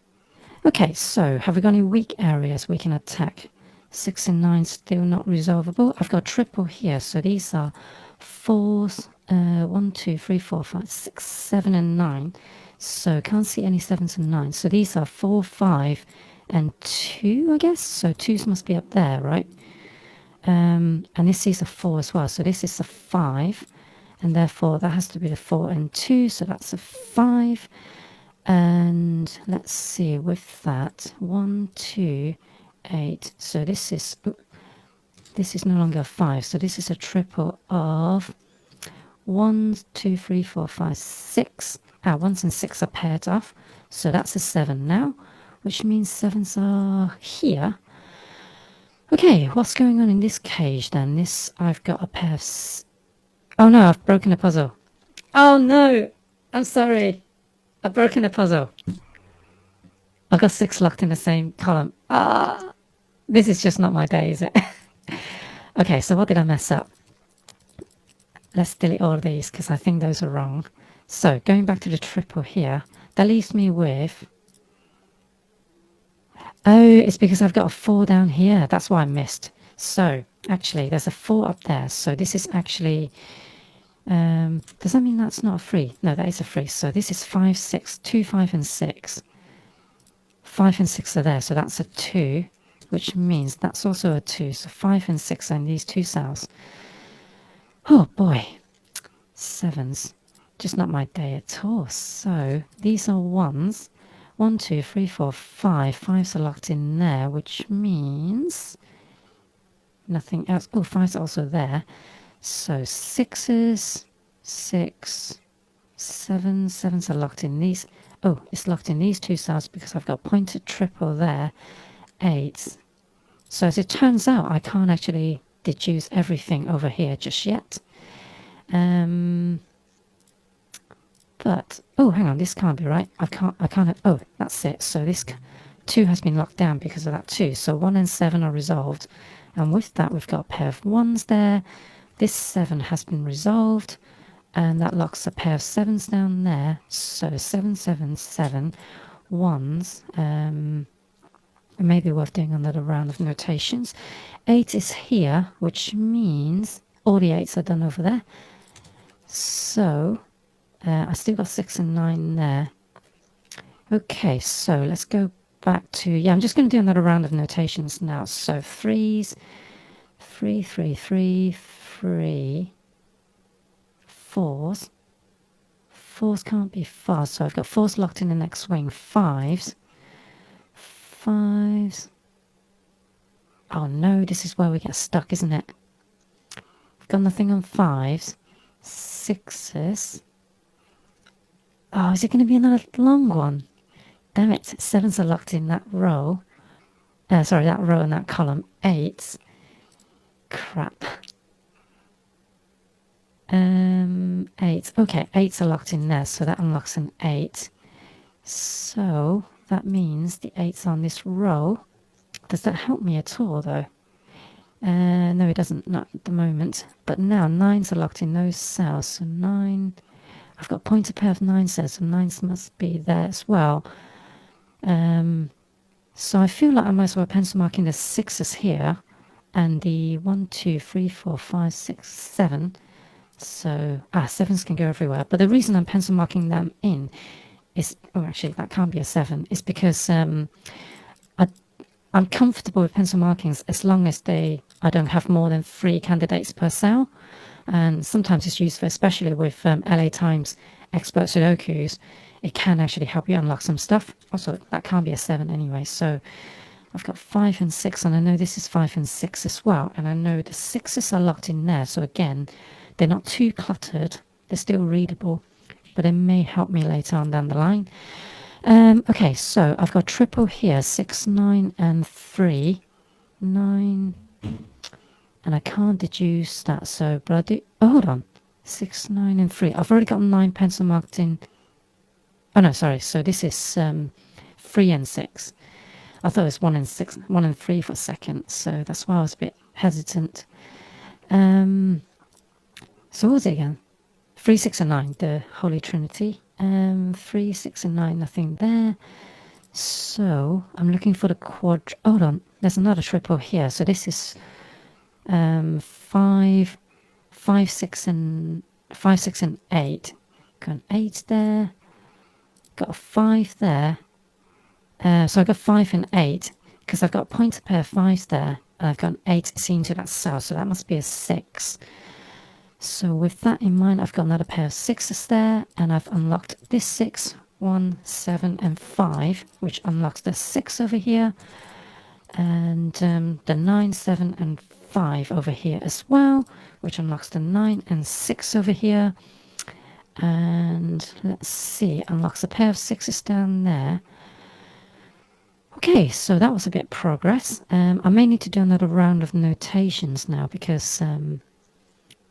Okay, so have we got any weak areas we can attack? 6 and 9 still not resolvable. I've got triple here, so these are 4s. 1, 2, 3, 4, 5, 6, 7, and 9. So can't see any 7s and 9s. So these are 4, 5, and 2, I guess. So 2s must be up there, right? And this is a 4 as well. So this is a 5. And therefore that has to be the 4 and 2. So that's a 5. And let's see, with that, 1, 2, 8. So this is no longer a 5. So this is a triple of 1, 2, 3, 4, 5, 6. 1s and 6 are paired off. So that's a 7 now, which means 7s are here. Okay, what's going on in this cage then? I've got a pair of... Oh no, I've broken a puzzle. Oh no, I'm sorry. I've broken a puzzle. I've got 6 locked in the same column. This is just not my day, is it? Okay, so what did I mess up? Let's delete all of these because I think those are wrong. So going back to the triple here, that leaves me with... Oh, it's because I've got a 4 down here. That's why I missed. So actually there's a 4 up there. So this is actually... does that mean that's not a 3? No, that is a 3. So this is 5, 6, 2, 5, and 6. 5 and 6 are there. So that's a 2, which means that's also a 2. So 5 and 6 are in these 2 cells. Oh boy. 7s. Just not my day at all. So these are 1s. 1, 2, 3, 4, 5. 5s are locked in there, which means nothing else. Oh, five's also there. So sixes, six, seven. Sevens are locked in these. Oh, it's locked in these two cells because I've got pointed triple there. Eights. So as it turns out, I can't actually deduce everything over here just yet. But, oh, hang on, this can't be right. I can't, oh, that's it. So this 2 has been locked down because of that 2. So 1 and 7 are resolved. And with that, we've got a pair of 1s there. This 7 has been resolved. And that locks a pair of 7s down there. So 7, 7, 7, 1s. It may be worth doing another round of notations. 8 is here, which means all the 8s are done over there. So I still got 6 and 9 there. Okay, so let's go back to, yeah, I'm just going to do another round of notations now. So 3s, 3, 3, 3, 3, 4s. 4s can't be far, so I've got 4s locked in the next swing. 5s, 5s. Oh no, this is where we get stuck, isn't it? I've got nothing on 5s. 6s. Oh, is it going to be another long one? Damn it, 7s are locked in that row. Sorry, that row and that column. 8s. Crap. 8s. Okay, 8s are locked in there, so that unlocks an 8. So that means the 8s on this row. Does that help me at all, though? No, it doesn't, not at the moment. But now 9s are locked in those cells, so 9... I've got a pointed pair of 9s there, so 9s must be there as well. So I feel like I might as well pencil marking the 6s here, and the 1, 2, 3, 4, 5, 6, 7. So, 7s can go everywhere. But the reason I'm pencil marking them in is, oh, actually, that can't be a 7, is because I'm comfortable with pencil markings as long as I don't have more than 3 candidates per cell. And sometimes it's useful, especially with LA Times Expert Sudokus. It can actually help you unlock some stuff. Also, that can't be a 7 anyway. So I've got 5 and 6, and I know this is 5 and 6 as well. And I know the 6s are locked in there. So again, they're not too cluttered. They're still readable, but it may help me later on down the line. Okay, so I've got triple here, 6, 9, and 3. 9... and I can't deduce that, so, but I do, oh, hold on, 6, 9, and 3. I've already got 9 pencil marked in. Oh no, sorry, so this is 3 and 6. I thought it was 1 and 6, 1 and 3 for a second, so that's why I was a bit hesitant. So what was it again? 3, 6, and 9, the Holy Trinity. 3, 6, and 9, nothing there. So I'm looking for the quad. Hold on, there's another triple here, so this is 5, 6, and 8. Got an 8 there. Got a 5 there. So I got 5 and 8 because I've got a pointed pair of 5s there, and I've got an 8 seen to that cell, so that must be a 6. So with that in mind, I've got another pair of 6s there, and I've unlocked this 6, 1, 7, and 5, which unlocks the 6 over here, and the 9, 7, and 5 over here as well, which unlocks the 9 and 6 over here. And let's see, unlocks a pair of 6s down there. Okay, so that was a bit of progress. I may need to do another round of notations now because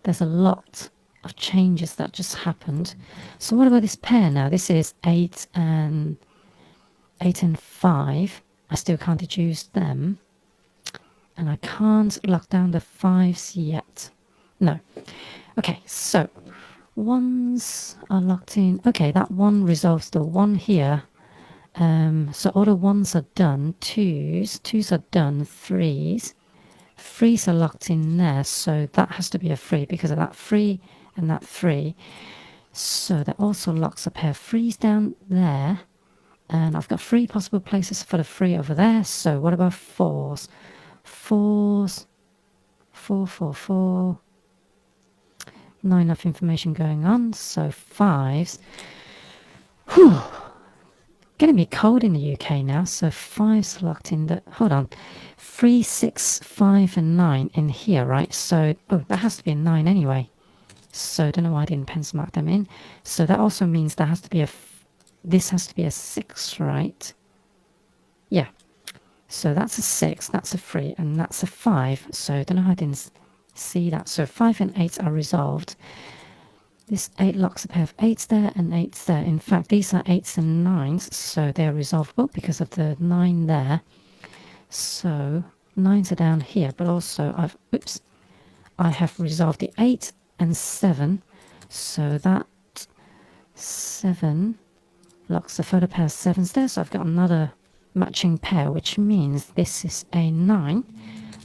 there's a lot of changes that just happened. So what about this pair now? This is 8 and 5. I still can't deduce them. And I can't lock down the 5s yet. No. Okay, so 1s are locked in. Okay, that 1 resolves the 1 here. So all the 1s are done. 2s are done. 3s are locked in there. So that has to be a 3 because of that 3 and that 3. So that also locks a pair of 3s down there. And I've got 3 possible places for the 3 over there. So what about 4s? 4s, 4, 4, 4. Not enough information going on, so 5s. Whew. going to be cold in the UK now, so 5's locked in. Hold on, 3, 6, 5 and 9 in here, right? So, oh, that has to be a 9 anyway. So I don't know why I didn't pencil mark them in. So that also means there has to be this has to be a 6, right? Yeah. So that's a 6, that's a 3, and that's a 5. So I don't know how I didn't see that. So 5 and 8 are resolved. This 8 locks a pair of 8s there and 8s there. In fact, these are 8s and 9s, so they're resolvable because of the 9 there. So 9s are down here, but also I have resolved the 8 and 7, so that 7 locks a further pair of 7s there, so I've got another matching pair, which means this is a 9,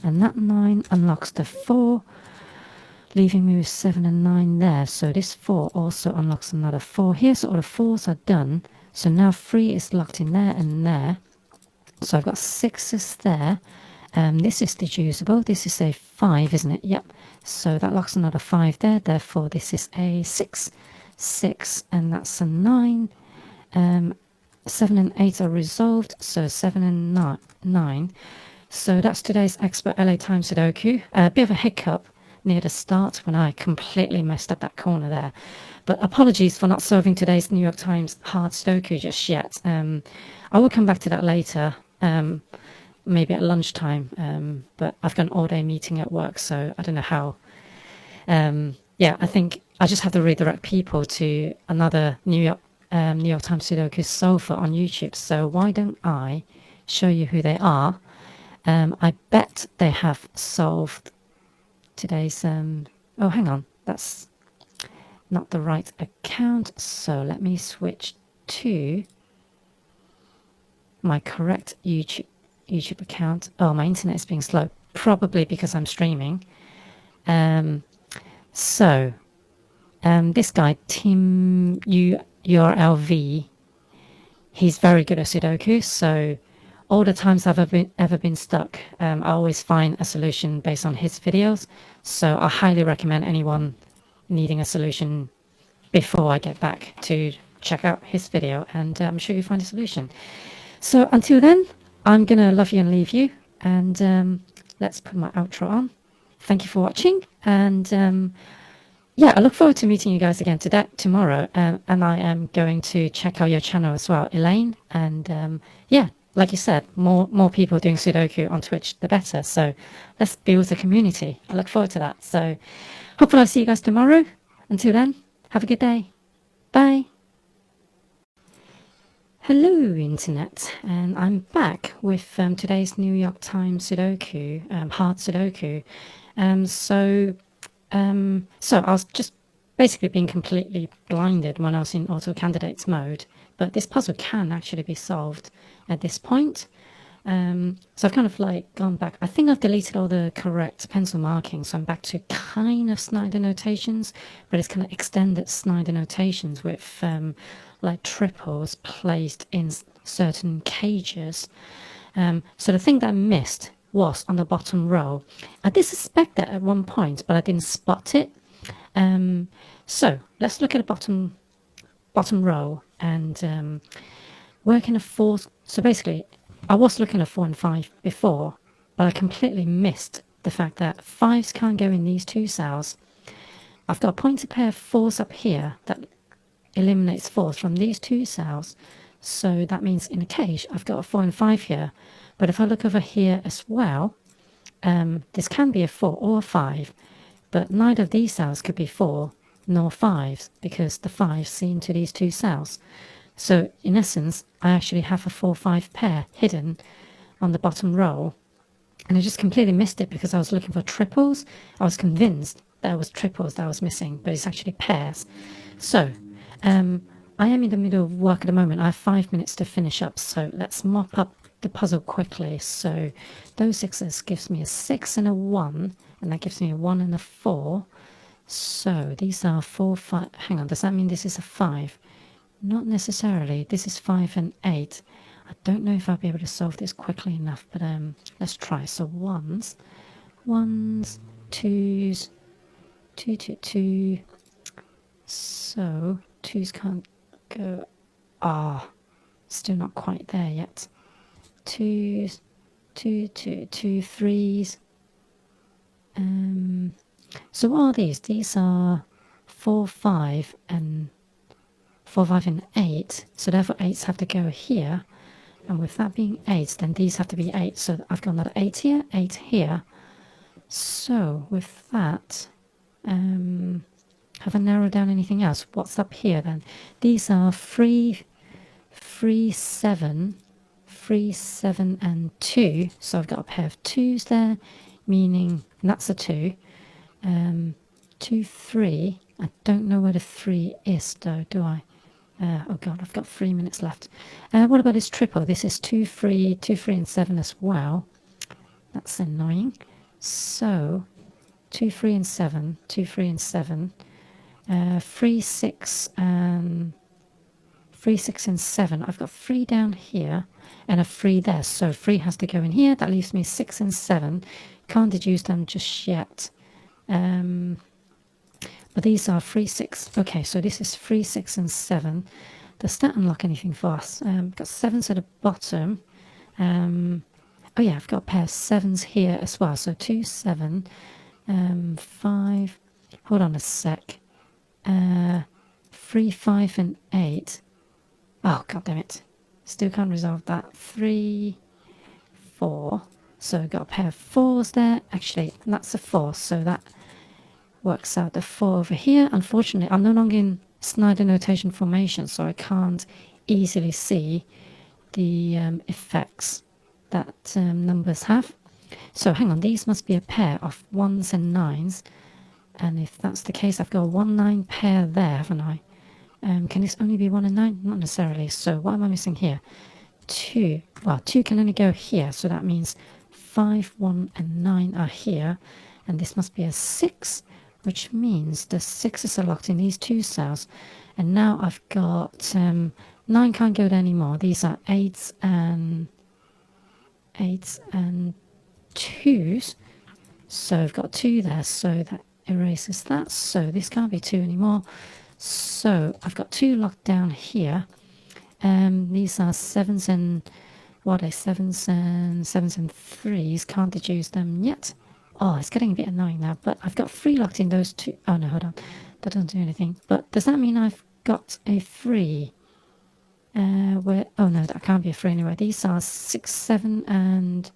and that 9 unlocks the 4, leaving me with 7 and 9 there. So this 4 also unlocks another 4 here, so all the 4s are done. So now 3 is locked in there and there. So I've got 6s there. This is deducible. This is a 5, isn't it? Yep. So that locks another 5 there. Therefore, this is a 6, 6, and that's a 9. 7 and 8 are resolved, so 7 and 9. So that's today's Expert LA Times Sudoku. A bit of a hiccup near the start when I completely messed up that corner there. But apologies for not solving today's New York Times hard Sudoku just yet. I will come back to that later, maybe at lunchtime. But I've got an all-day meeting at work, so I don't know how. Yeah, I think I just have to redirect people to another New York Times Sudoku solver on YouTube. So why don't I show you who they are? I bet they have solved today's oh, hang on, that's not the right account, so let me switch to my correct YouTube account. Oh, my internet is being slow, probably because I'm streaming. This guy, Tim URLV, he's very good at Sudoku, so all the times I've ever been stuck, I always find a solution based on his videos. So I highly recommend anyone needing a solution before I get back to check out his video, and I'm sure you'll find a solution. So until then, I'm going to love you and leave you, and let's put my outro on. Thank you for watching, and yeah, I look forward to meeting you guys again tomorrow, and I am going to check out your channel as well, Elaine, and yeah, like you said, more people doing Sudoku on Twitch, the better. So let's build a community. I look forward to that. So hopefully I'll see you guys tomorrow. Until then, have a good day. Bye. Hello, Internet, and I'm back with today's New York Times Sudoku, hard Sudoku. So I was just basically being completely blinded when I was in auto candidates mode, but this puzzle can actually be solved at this point. So I've kind of like gone back. I think I've deleted all the correct pencil markings, so I'm back to kind of Snyder notations, but it's kind of extended Snyder notations with like triples placed in certain cages. So the thing that I missed was on the bottom row. I did suspect that at one point, but I didn't spot it. So let's look at the bottom row and work in a 4. So basically, I was looking at 4 and 5 before, but I completely missed the fact that 5s can't go in these 2 cells. I've got a pointed pair of 4s up here that eliminates 4s from these 2 cells. So that means in a cage, I've got a 4 and 5 here. But if I look over here as well, this can be a 4 or a 5, but neither of these cells could be 4 nor 5s because the 5s see into these 2 cells. So in essence, I actually have a 4-5 pair hidden on the bottom row, and I just completely missed it because I was looking for triples. I was convinced that it was triples that I was missing, but it's actually pairs. So I am in the middle of work at the moment. I have 5 minutes to finish up, so let's mop up the puzzle quickly. So those 6s gives me a 6 and a 1, and that gives me a 1 and a 4. So these are 4, 5. Hang on, does that mean this is a 5? Not necessarily. This is 5 and 8. I don't know if I'll be able to solve this quickly enough, but let's try. So 1s, 2s, 2, 2, 2. So 2s can't go. Still not quite there yet. 2s, 2, 2, 2 3s. So what are these? These are 4, 5 and 4, 5 and 8. So therefore 8s have to go here. And with that being 8, then these have to be 8. So I've got another 8 here, 8 here. So with that, have I narrowed down anything else? What's up here then? These are 3, 7, 3, 7 and 2. So I've got a pair of 2s there, meaning that's a 2. 2, 3. I don't know where the 3 is though, do I? Oh god, I've got 3 minutes left. What about this triple? This is 2, 3, 2, 3 and 7 as well. That's annoying. So 2, 3 and 7, 2, 3 and 7, 3, 6 and 3, 6 and 7. I've got 3 down here and a 3 there. So 3 has to go in here. That leaves me 6 and 7. Can't deduce them just yet. But these are 3, 6. Okay, so this is 3, 6 and 7. Does that unlock anything for us? Got 7s at the bottom. Oh yeah, I've got a pair of 7s here as well. So 2, 7, 5. Hold on a sec. 3, 5 and 8. Oh, god damn it. Still can't resolve that. 3, 4. So I've got a pair of 4s there. Actually, that's a 4. So that works out the 4 over here. Unfortunately, I'm no longer in Snyder notation formation, so I can't easily see the effects that numbers have. So hang on, these must be a pair of 1s and 9s. And if that's the case, I've got a 1, 9 pair there, haven't I? Can this only be 1 and 9? Not necessarily. So what am I missing here? 2. Well, 2 can only go here. So that means 5, 1 and 9 are here. And this must be a 6, which means the 6s are locked in these 2 cells. And now I've got 9 can't go there anymore. These are 8s and 2s. So I've got 2 there. So that erases that. So this can't be 2 anymore. So I've got 2 locked down here. These are 7s and what are 7s and 3s. Can't deduce them yet. Oh, it's getting a bit annoying now. But I've got 3 locked in those 2. Oh no, hold on. That doesn't do anything. But does that mean I've got a 3? Where? Oh no, that can't be a 3 anyway. These are 6, 7 and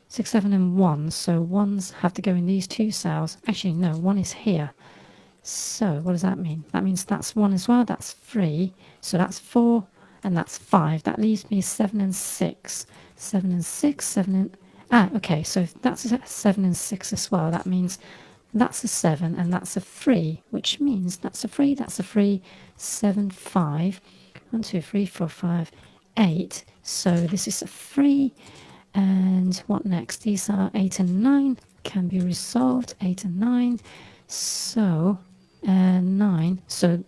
1. So 1s have to go in these 2 cells. Actually, no, 1 is here. So what does that mean? That means that's 1 as well. That's 3. So that's 4 and that's 5. That leaves me 7 and 6. 7 and 6, 7 and... okay, so if that's a 7 and 6 as well. That means that's a 7 and that's a 3, which means that's a 3, that's a 3, 7, 5. 1, 2, 3, 4, 5, 8. So this is a 3. And what next? These are 8 and 9. Can be resolved. 8 and 9. So 9. So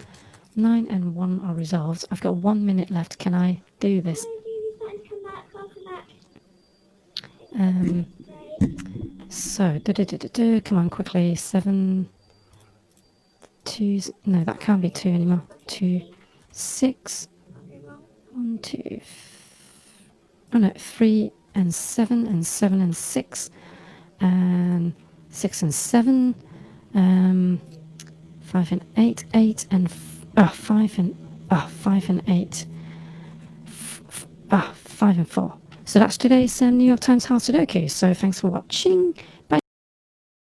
9 and 1 are resolved. I've got 1 minute left. Can I do this? So come on quickly. 7 2s. No, that can't be 2 anymore. 2 6 1 2 oh no, 3 and 7 and 7 and 6 and 6 and 7 5 and 8 8 and 5 and 8 5 and 4. So that's today's New York Times Sudoku. So thanks for watching. Bye.